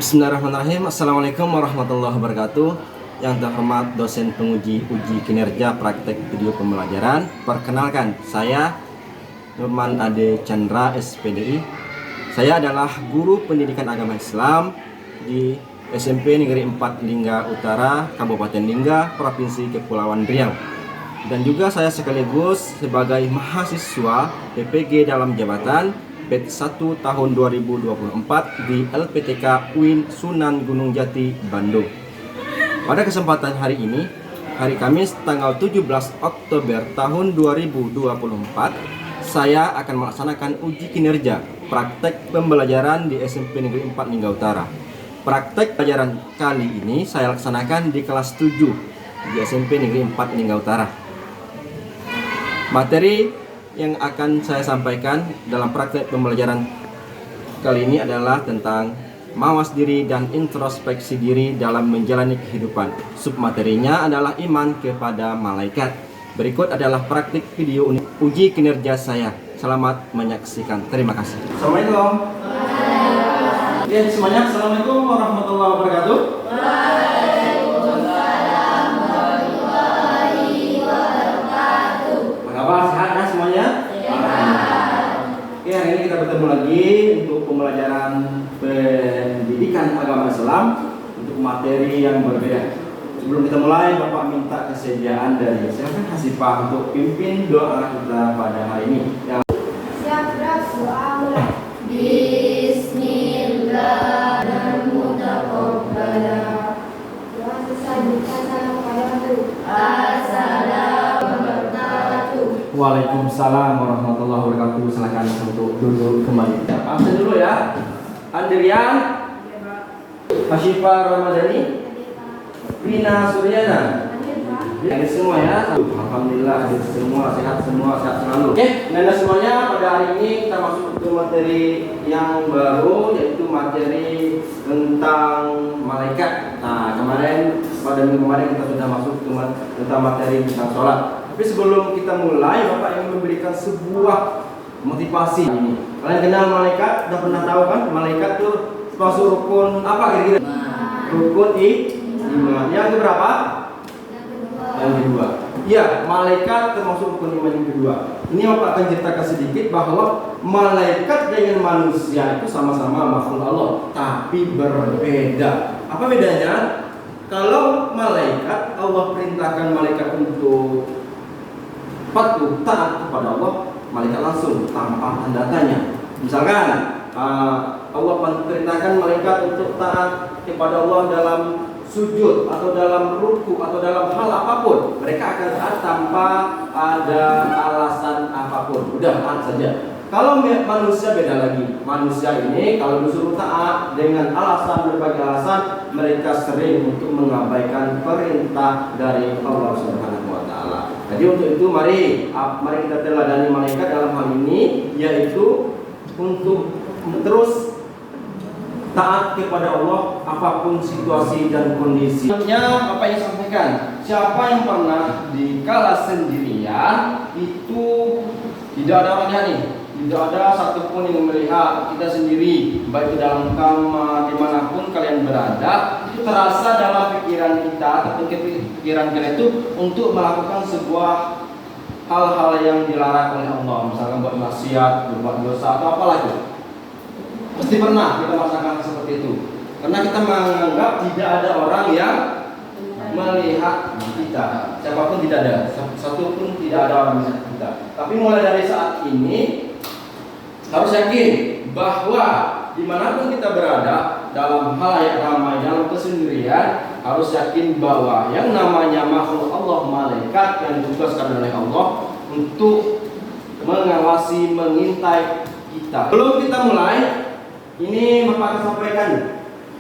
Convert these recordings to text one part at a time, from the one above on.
Bismillahirrahmanirrahim. Assalamualaikum warahmatullahi wabarakatuh. Yang terhormat dosen penguji uji kinerja praktek video pembelajaran, perkenalkan saya Nurman Ade Chandra SPDI. Saya adalah guru pendidikan agama Islam di SMP Negeri 4 Lingga Utara, Kabupaten Lingga, Provinsi Kepulauan Riau. Dan juga saya sekaligus sebagai mahasiswa PPG dalam jabatan batch 1 tahun 2024 di LPTK UIN Sunan Gunung Jati, Bandung. Pada kesempatan hari ini, hari Kamis tanggal 17 Oktober tahun 2024, saya akan melaksanakan uji kinerja praktek pembelajaran di SMP Negeri 4 Lingga Utara. Praktek pelajaran kali ini saya laksanakan di kelas 7 di SMP Negeri 4 Lingga Utara. Materi yang akan saya sampaikan dalam praktek pembelajaran kali ini adalah tentang mawas diri dan introspeksi diri dalam menjalani kehidupan. Submaterinya adalah iman kepada malaikat. Berikut adalah praktik video uji kinerja saya. Selamat menyaksikan. Terima kasih. Assalamualaikum. Ya, semuanya. Assalamualaikum warahmatullahi wabarakatuh. Hari ini kita bertemu lagi untuk pembelajaran pendidikan agama Islam untuk materi yang berbeda. Sebelum kita mulai, Bapak minta kesediaan dari silakan Hasifah untuk pimpin doa kita pada hari ini. Siap, doa mulai. Bismillah dan mutaqabbala. Doa selesai, salam kepada Tuhan. Assalamualaikum warahmatullahi. Waalaikumsalam warahmatullahi wabarakatuh. Silakan untuk duduk kembali. Kita absen dulu ya. Andrian, Hasifah Ramadhani, Rina Suryana. Hadir semua ya. Alhamdulillah hadir semua, sehat selalu. Oke, Nanda semuanya, pada hari ini kita masuk ke materi yang baru, yaitu materi tentang malaikat. Nah, pada minggu kemarin kita sudah masuk ke tentang materi tentang sholat. Tapi sebelum kita mulai, Bapak ingin memberikan sebuah motivasi ini. Kalian kenal malaikat? Sudah pernah tahu kan? Malaikat itu masuk rukun apa kira-kira? Rukun iman. Yang keberapa? Yang kedua. Iya, malaikat termasuk rukun iman yang kedua. Ini Bapak akan ceritakan sedikit bahwa malaikat dengan manusia itu sama-sama makhluk Allah, tapi berbeda. Apa bedanya? Kalau malaikat, Allah perintahkan malaikat untuk patuh taat kepada Allah, malaikat langsung tanpa tanda tanya. Misalkan Allah perintahkan malaikat untuk taat kepada Allah dalam sujud atau dalam ruku atau dalam hal apapun, mereka akan taat tanpa ada alasan apapun. Udah taat saja. Kalau manusia beda lagi. Manusia ini kalau disuruh taat dengan berbagai alasan, mereka sering untuk mengabaikan perintah dari Allah Subhanahu wa taala. Jadi untuk itu mari kita teladani malaikat dalam hal ini, yaitu untuk terus taat kepada Allah apapun situasi dan kondisi. Selanjutnya Bapak yang sampaikan, siapa yang pernah di kala sendirian itu tidak ada orang nih, tidak ada satupun yang melihat kita sendiri, baik di dalam kamar dimanapun kalian berada, itu terasa dalam pikiran kita atau pikiran kita itu untuk melakukan sebuah hal-hal yang dilarang oleh Allah, misalkan buat maksiat, berbuat dosa atau apa lagi. Pasti pernah kita merasakan seperti itu, karena kita menganggap tidak ada orang yang melihat kita, siapapun tidak ada, satu pun tidak ada orang melihat kita. Tapi mulai dari saat ini harus yakin bahwa dimanapun kita berada, dalam hal yang ramai, dalam kesendirian, harus yakin bahwa yang namanya makhluk Allah, malaikat yang ditugaskan oleh Allah untuk mengawasi, mengintai kita. Belum kita mulai, ini Bapak akan sampaikan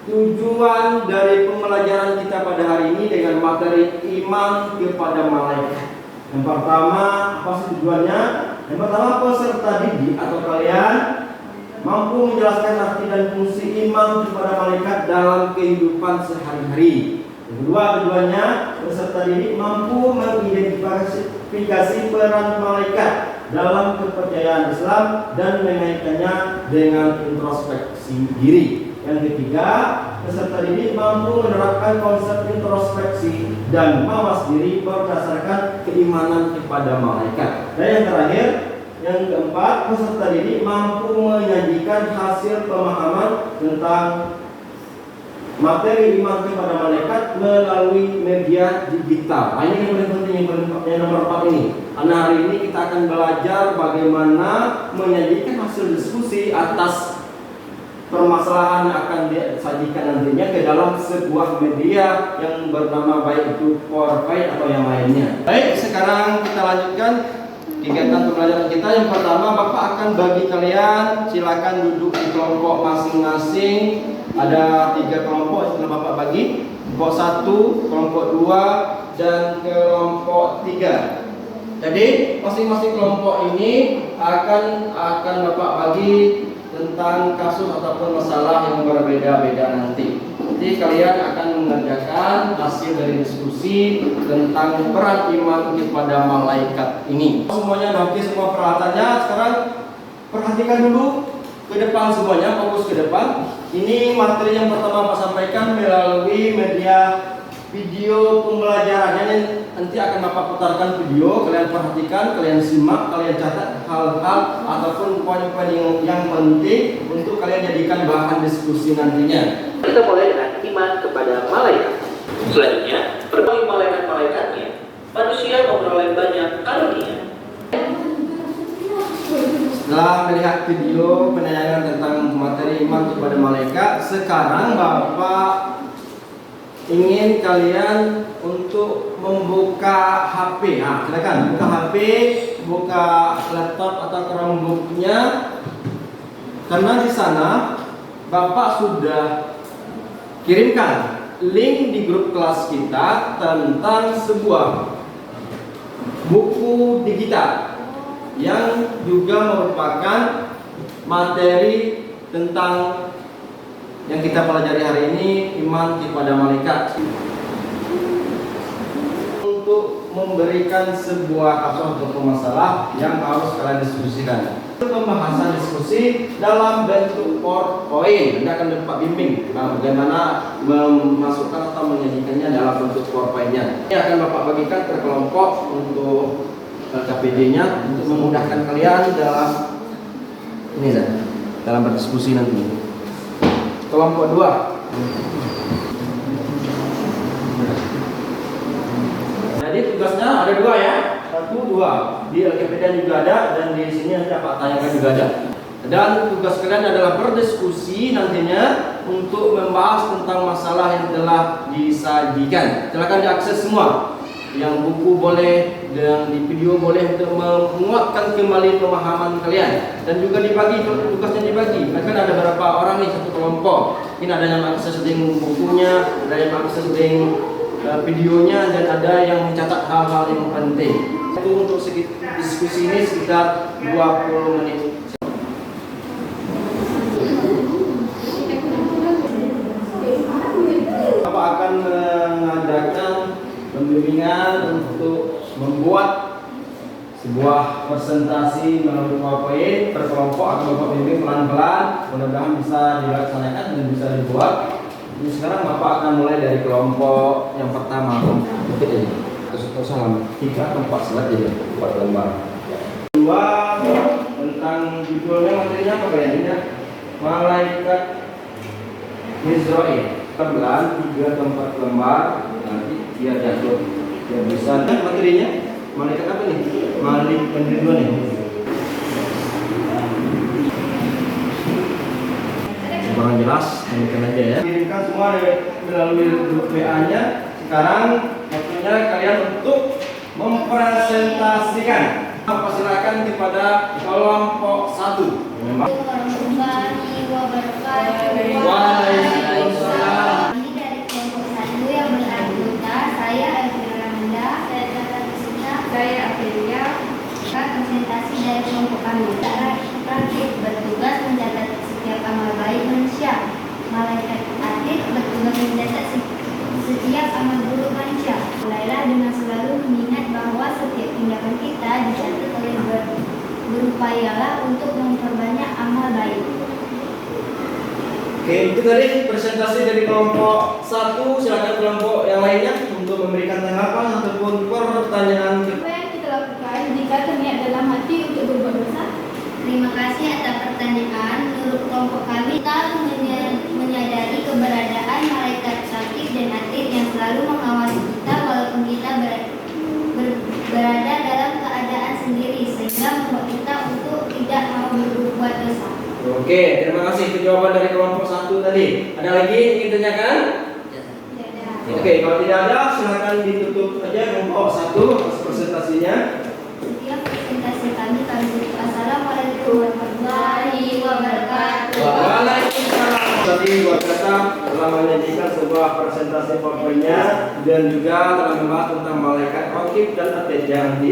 tujuan dari pembelajaran kita pada hari ini dengan materi iman kepada malaikat. Yang pertama, apa sih tujuannya? Yang pertama, peserta didik atau kalian mampu menjelaskan arti dan fungsi iman kepada malaikat dalam kehidupan sehari-hari. Yang kedua, tujuannya peserta didik mampu mengidentifikasi peran malaikat dalam kepercayaan Islam dan mengaitkannya dengan introspeksi diri. Yang ketiga, peserta didik mampu menerapkan konsep introspeksi dan mawas diri berdasarkan keimanan kepada malaikat. Dan yang terakhir, yang keempat, peserta didik mampu menyajikan hasil pemahaman tentang materi iman kepada malaikat melalui media digital. Nah, ini yang paling penting, yang nomor 4 ini. Karena hari ini kita akan belajar bagaimana menyajikan hasil diskusi atas permasalahan yang akan disajikan nantinya ke dalam sebuah media yang bernama baik itu PowerPoint atau yang lainnya. Baik, sekarang kita lanjutkan kegiatan pembelajaran kita. Yang pertama, Bapak akan bagi kalian, silakan duduk di kelompok masing-masing. Ada 3 kelompok setelah Bapak bagi. Kelompok 1, kelompok 2, dan kelompok 3. Jadi masing-masing kelompok ini akan Bapak bagi tentang kasus ataupun masalah yang berbeda-beda nanti. Jadi kalian akan mengerjakan hasil dari diskusi tentang peran iman kepada malaikat ini. Semuanya udah oke, semua peralatannya. Sekarang perhatikan dulu ke depan semuanya, fokus ke depan. Ini materi yang pertama Pak sampaikan melalui media video pembelajarannya. Nanti akan Bapak putarkan video, kalian perhatikan, kalian simak, kalian catat hal-hal ataupun poin-poin yang penting untuk kalian jadikan bahan diskusi nantinya. Kita mulai dengan iman kepada malaikat. Selanjutnya, berbagi malaikat-malaikatnya, manusia memperoleh banyak karunia. Setelah melihat video penayangan tentang materi iman kepada malaikat, sekarang Bapak ingin kalian untuk membuka HP. Nah, silakan buka HP, buka laptop atau Chromebook-nya. Karena di sana Bapak sudah kirimkan link di grup kelas kita tentang sebuah buku digital yang juga merupakan materi tentang yang kita pelajari hari ini, iman kepada malaikat. Untuk memberikan sebuah kasus atau masalah yang harus kalian diskusikan. Pembahasan diskusi dalam bentuk PowerPoint. Anda akan dapat bimbing bagaimana memasukkan atau menyajikannya dalam bentuk PowerPoint-nya. Ini akan Bapak bagikan per kelompok untuk KPD-nya untuk memudahkan kalian dalam berdiskusi nanti. Kelompok 2. Jadi tugasnya ada 2 ya. 1, 2. Di LKPD juga ada dan di sini nanti Pak tayangkan juga ada. Dan tugas kalian adalah berdiskusi nantinya untuk membahas tentang masalah yang telah disajikan. Silakan diakses semua. Yang buku boleh dan di video boleh untuk menguatkan kembali pemahaman kalian. Dan juga dibagi, tugasnya dibagi. Kan ada beberapa orang nih satu kelompok. Mungkin ada yang akses link bukunya, ada yang akses link videonya, dan ada yang mencatat hal-hal yang penting. Itu untuk diskusi ini sekitar 20 menit. Bapak akan mengadakan pembimbingan untuk membuat sebuah presentasi melalui PowerPoint per kelompok. Akan Bapak bimbing pelan-pelan, mudah-mudahan bisa dilaksanakan dan bisa dibuat. Jadi sekarang Bapak akan mulai dari kelompok yang pertama. Oke, jadi terus 3 atau 4 slide jadi 4 lembar. 2 tentang judulnya, materinya apa kayaknya? Malaikat Israel. Pelan 3 atau 4 lembar. Nanti biar jatuh, biar bisa. Materinya malaikat apa nih? Malik pendiri nih. Kurang jelas, mungkin aja ya. Kirimkan semua melalui grup WA-nya. Sekarang waktunya kalian untuk mempresentasikan. Persilakan kepada kelompok 1. Warahmatullahi wabarakatuh. Waalaikumsalam. Ini dari kelompok 1 yang beranggota saya Elvira Ramanda, saya Tata Krisna, saya Aprilia. Presentasi dari kelompok kami. Rakib bertugas mencatat setiap amal baik manusia. Malaikat atid bertugas mencatat setiap amal buruk manusia. Mulailah dengan selalu mengingat bahwa setiap tindakan kita dicatat oleh berupayalah untuk memperbanyak amal baik. Oke, itu tadi presentasi dari kelompok 1. Silakan kelompok yang lainnya untuk memberikan tanggapan ataupun pertanyaan. Apa yang kita lakukan jika terniat dalam hati untuk berbuat dosa? Terima kasih atas pertanyaan. Menurut kelompok kami, kita menyadari keberadaan malaikat syakir dan atid yang selalu mengawasi kita walaupun kita berada dalam keadaan sendiri, sehingga membuat kita untuk tidak mau berbuat dosa. Oke, terima kasih jawaban dari kelompok 1 tadi. Ada lagi yang ingin ditanyakan? Oke, kalau tidak ada silakan ditutup saja kelompok 1 atas presentasinya. Sekian presentasi kami. Assalamualaikum warahmatullahi wabarakatuh. Waalaikumsalam. Tadi buat kata telah menyajikan sebuah presentasi PowerPoint-nya dan juga telah membahas tentang malaikat raqib dan atid yang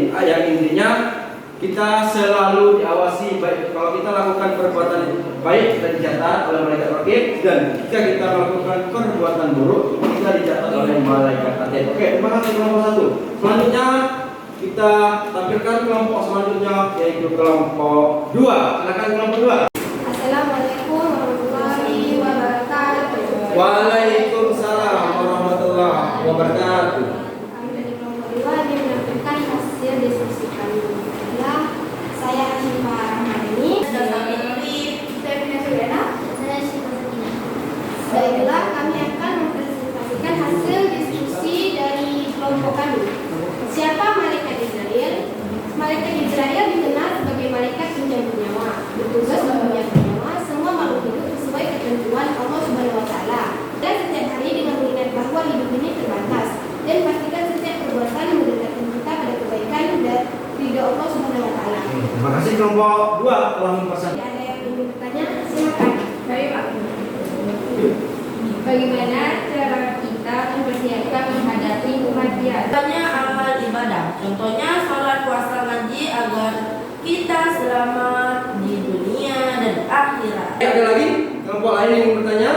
intinya kita selalu diawasi, baik kalau kita lakukan perbuatan baik kita dicatat oleh malaikat raqib, dan jika kita melakukan perbuatan buruk kita dicatat oleh malaikat atid. Oke, terima kasih kelompok 1. Selanjutnya kita tampilkan kelompok selanjutnya, yaitu kelompok 2. Silakan kelompok 2. Assalamualaikum warahmatullahi wabarakatuh. Waalaikumsalam warahmatullahi wabarakatuh. Kami dari kelompok 2 ingin menampilkan hasil diskusi kami. Saya Hashifah Rahmani. Saya Pina Suryana. Saya Syifa Sakina. Baiklah, kami akan mempresentasikan hasil diskusi dari kelompok kami. Siapa malaikat Israel? Malaikat Israel dikenal sebagai malaikat penjaga nyawa, bertugas menjaga nyawa semua makhluk hidup sesuai ketentuan Allah Subhanahu wa taala. Dan setiap hari dengan mengingat bahwa hidup ini terbatas dan pastikan setiap perbuatan mendekatkan kita pada kebaikan dan ridha Allah Subhanahu wa taala. Terima kasih kelompok 2 telah mempresentasikan. Ada yang ingin bertanya? Silakan. Baik, Pak. Bagaimana cara kita mempersiapkan menghadapi kematian? Contohnya amal ibadah, contohnya sholat, puasa, ngaji agar kita selamat di dunia dan akhirat. Ada lagi kelompok lain yang ingin bertanya?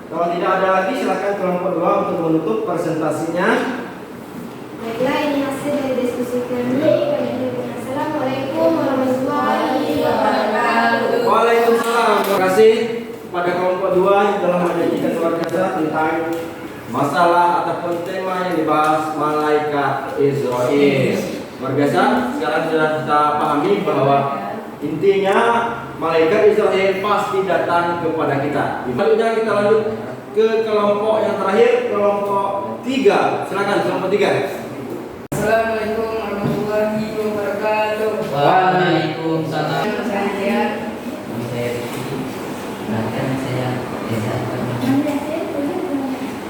Kalau tidak ada lagi silakan kelompok 2 untuk menutup presentasinya. Baiklah, ini hasil dari diskusi kami. Assalamualaikum warahmatullahi wabarakatuh. Waalaikumsalam. Terima kasih pada kelompok 2 yang telah menyajikan luar biasa tentang masalah ataupun tema yang dibahas malaikat Israel. Luar biasa. Sekarang sudah kita pahami bahwa intinya malaikat Israel pasti datang kepada kita. Selanjutnya kita lanjut ke kelompok yang terakhir, kelompok 3. Silakan kelompok 3. Assalamualaikum warahmatullahi wabarakatuh. Waalaikumsalam. Nama saya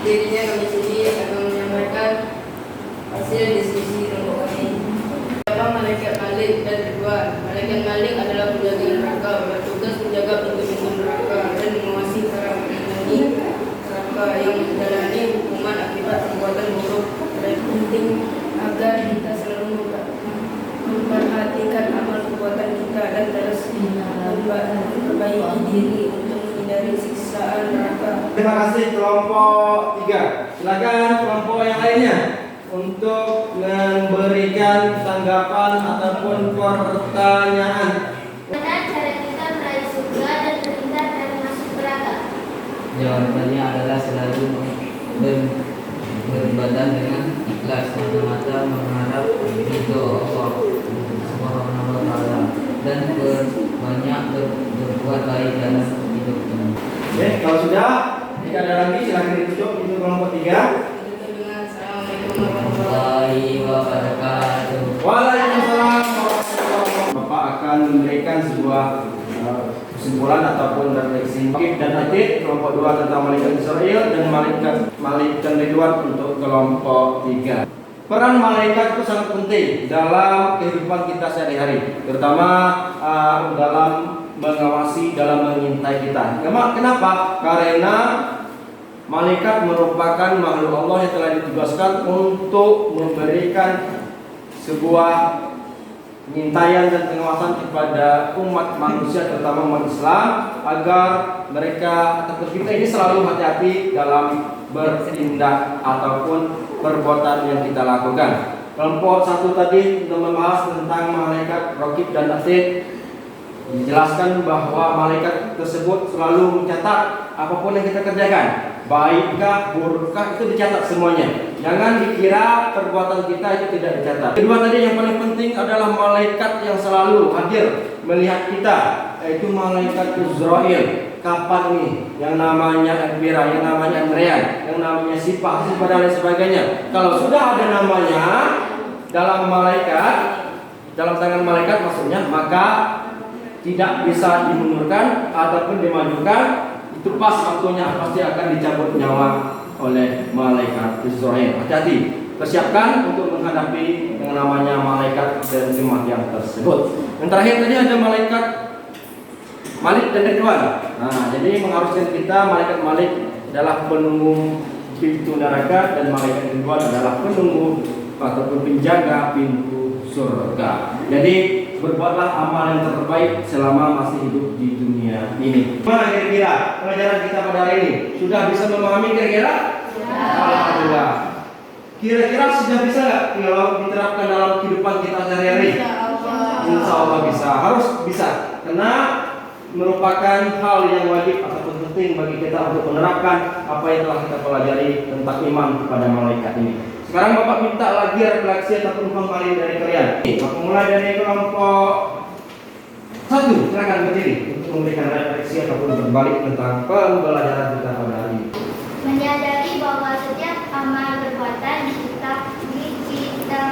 dirinya kami sini akan menyampaikan hasil diskusi kelompok kami. Siapa malaikat Malik dan Ridwan? Malaikat Malik adalah penjaga neraka, bertugas menjaga pintu-pintu neraka dan mengawasi para penghuni neraka yang menjalani hukuman akibat perbuatan buruk. Dan penting agar kita selalu memperhatikan amal perbuatan kita dan terus memperbaiki diri untuk menghindari siksaan neraka. Terima kasih kelompok 3. Silakan kelompok yang lainnya untuk memberikan tanggapan ataupun pertanyaan. Bagaimana cara kita meraih surga dan terhindar dari masuk neraka? Jawabannya adalah selalu beribadah dengan ikhlas, semata mengharap ridho Allah Subhanahu wa taala dan banyak berbuat baik dalam hidup ini. Oke, kalau sudah tidak ada lagi silakan ditutup itu kelompok 3. Assalamualaikum warahmatullahi Warahmatullahi wabarakatuh. Waalaikumsalam warahmatullahi wabarakatuh. Bapak akan memberikan sebuah kesimpulan ataupun refleksi dan atid kelompok 2 tentang malaikat Israel dan malaikat Ridwan untuk kelompok 3. Peran malaikat itu sangat penting dalam kehidupan kita sehari-hari, terutama dalam mengawasi, dalam mengintai kita. Kenapa? Karena malaikat merupakan makhluk Allah yang telah ditugaskan untuk memberikan sebuah pengintaian dan pengawasan kepada umat manusia, terutama umat Islam, agar mereka ataupun kita ini selalu hati-hati dalam bertindak ataupun perbuatan yang kita lakukan. Kelompok 1 tadi membahas tentang malaikat raqib dan atid. dijelaskan bahwa malaikat tersebut selalu mencatat apapun yang kita kerjakan, baikkah, burukkah, itu dicatat semuanya. Jangan dikira perbuatan kita itu tidak dicatat. Kedua tadi yang paling penting adalah malaikat yang selalu hadir melihat kita, yaitu malaikat Israel. Kapan nih yang namanya Elvira, yang namanya Andrean, yang namanya Sipah, dan lain sebagainya. Kalau sudah ada namanya dalam malaikat, dalam tangan malaikat maksudnya, maka tidak bisa dimundurkan ataupun dimajukan. Itu pas waktunya pasti akan dicabut nyawa oleh malaikat Israel. Hati-hati, persiapkan untuk menghadapi yang namanya malaikat dan jemaah yang tersebut. Yang terakhir tadi ada malaikat Malik dan Ridwan. Nah, jadi mengharuskan kita malaikat Malik adalah penunggu pintu neraka dan malaikat Ridwan adalah penunggu ataupun penjaga pintu surga. Jadi berbuatlah amal yang terbaik selama masih hidup di dunia ini. Mana kira-kira pelajaran kita pada hari ini? Sudah bisa memahami kira-kira? Alhamdulillah. Kira-kira sudah bisa nggak kalau diterapkan dalam kehidupan kita sehari-hari? Insya Allah bisa. Harus bisa. Karena merupakan hal yang wajib ataupun penting bagi kita untuk menerapkan apa yang telah kita pelajari tentang iman kepada malaikat ini. Sekarang Bapak minta lagi refleksi ataupun kembali dari kalian. Bapak mulai dari kelompok 1, silakan berdiri untuk memberikan refleksi ataupun berbalik tentang pembelajaran kita pada hari ini. Menyadari bahwa setiap amal perbuatan dicipta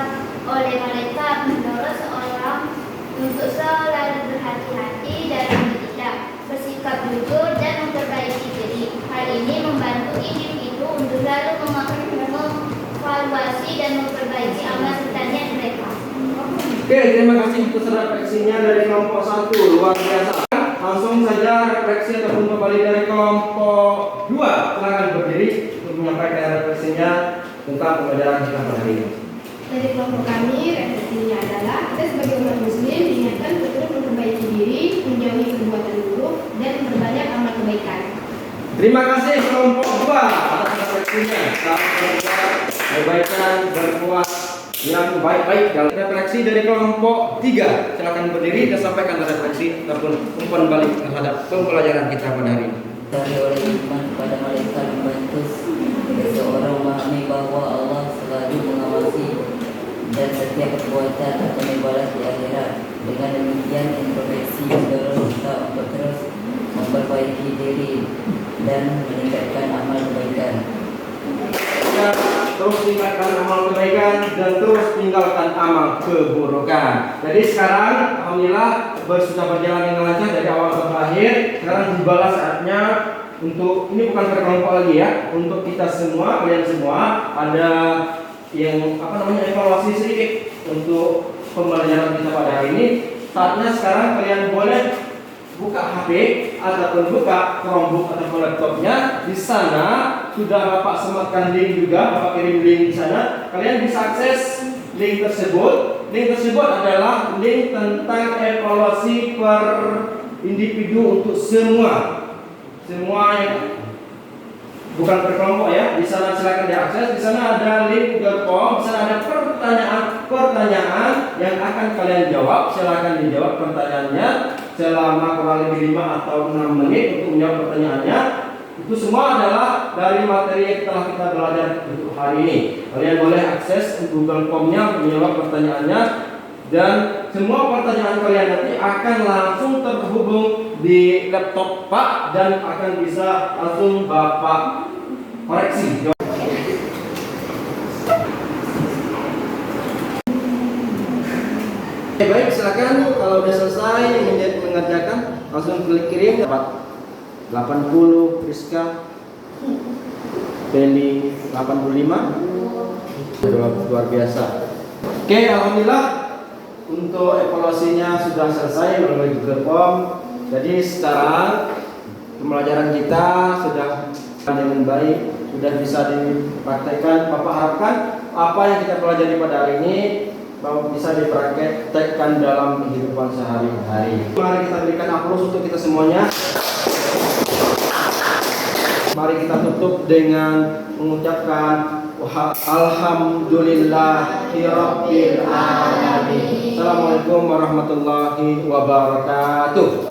oleh malaikat menurut seorang untuk selalu berhati-hati dalam bertindak, bersikap jujur dan memperbaiki diri. Hal ini membantu individu untuk selalu mengevaluasi dan memperbaiki amal sertanya mereka. Oke, terima kasih untuk refleksinya dari kelompok 1, luar biasa. Langsung saja refleksi ataupun kembali dari kelompok 2. Silakan berdiri untuk menyampaikan refleksinya tentang pembelajaran kita pada hari ini. Dari kelompok kami, refleksinya adalah kita sebagai umat muslim diingatkan untuk terus memperbaiki diri, menjauhi perbuatan buruk, dan memperbanyak amal kebaikan. Terima kasih kelompok 2 atas refleksinya. Salam berbuat kebaikan, berbuat yang baik-baik. Dalam refleksi dari kelompok 3, silakan berdiri dan sampaikan refleksi ataupun umpan balik terhadap pembelajaran kita pada hari ini. Dari oleh iman kepada malaikat membantu seseorang memahami bahwa Allah selalu mengawasi dan setiap perbuatan akan dibalas di akhirat. Dengan demikian, introspeksi mendorong kita untuk terus memperbaiki diri dan meningkatkan amal kebaikan. Terus tinggalkan amal kebaikan dan terus tinggalkan amal keburukan. Jadi sekarang alhamdulillah sudah berjalan dengan lancar dari awal sampai akhir. Sekarang dibalas saatnya untuk, ini bukan per kelompok lagi ya, untuk kita semua, kalian semua ada yang evaluasi sedikit untuk pembelajaran kita pada hari ini. Saatnya sekarang kalian boleh buka HP ataupun buka Chromebook ataupun laptopnya. Di sana sudah Bapak sematkan link juga, Bapak kirim link di sana. Kalian bisa akses link tersebut. Link tersebut adalah link tentang evaluasi per individu untuk semua yang bukan per kelompok ya. Di sana silakan diakses. Di sana ada link Google Form. Di sana ada pertanyaan yang akan kalian jawab. Silakan dijawab pertanyaannya selama kurang lebih 5 atau 6 menit untuk menjawab pertanyaannya. Itu semua adalah dari materi yang telah kita belajar untuk hari ini. Kalian boleh akses Google Form-nya untuk menjawab pertanyaannya, dan semua pertanyaan kalian nanti akan langsung terhubung di laptop Pak dan akan bisa langsung Bapak koreksi. Baik, silakan kalau sudah selesai mengerjakan langsung klik kirim. Dapat 80 Rizka, Beli 85, luar biasa. Oke, alhamdulillah untuk evaluasinya sudah selesai melalui Google Form. Jadi sekarang pembelajaran kita sudah dengan baik, sudah bisa dipraktekkan. Bapak harapkan apa yang kita pelajari pada hari ini bisa dipraktekkan dalam kehidupan sehari-hari. Mari kita berikan aplaus untuk kita semuanya. Mari kita tutup dengan mengucapkan alhamdulillahirabbil alamin. Assalamualaikum warahmatullahi wabarakatuh.